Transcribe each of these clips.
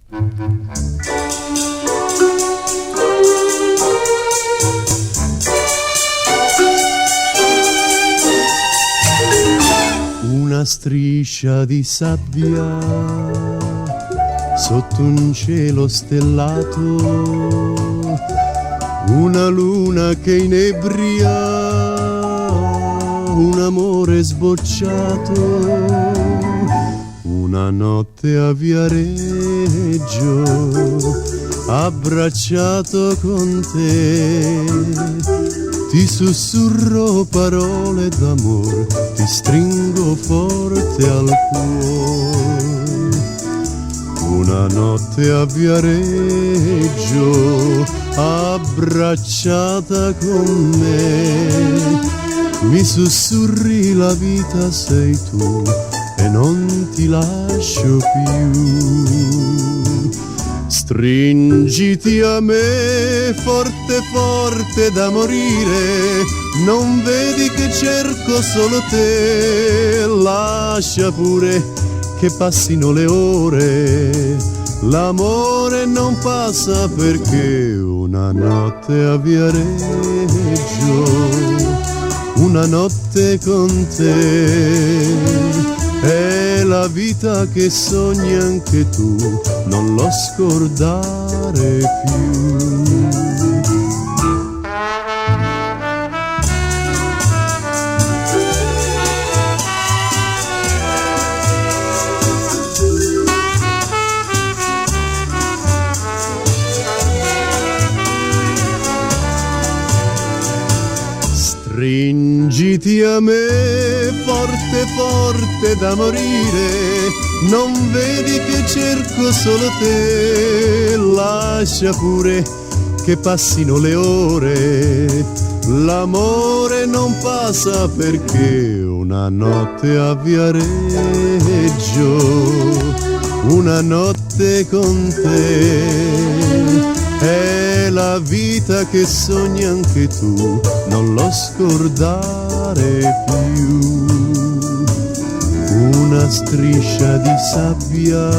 Una striscia di sabbia sotto un cielo stellato, una luna che inebria un amore sbocciato, una notte a Viareggio abbracciato con te, ti sussurro parole d'amore, ti stringo forte al cuore. Una notte a Viareggio abbracciata con me, mi sussurri la vita sei tu e non ti lascio più. Stringiti a me forte forte da morire, non vedi che cerco solo te, lascia pure che passino le ore, l'amore non passa perché una notte a Viareggio, una notte con te, è la vita che sogni anche tu, non lo scordare più. Stringiti a me forte forte da morire, non vedi che cerco solo te, lascia pure che passino le ore, l'amore non passa perché una notte a Viareggio, una notte con te, è la vita che sogni anche tu, non lo scordare più. Una striscia di sabbia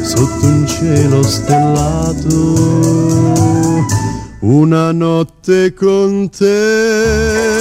sotto un cielo stellato, una notte con te.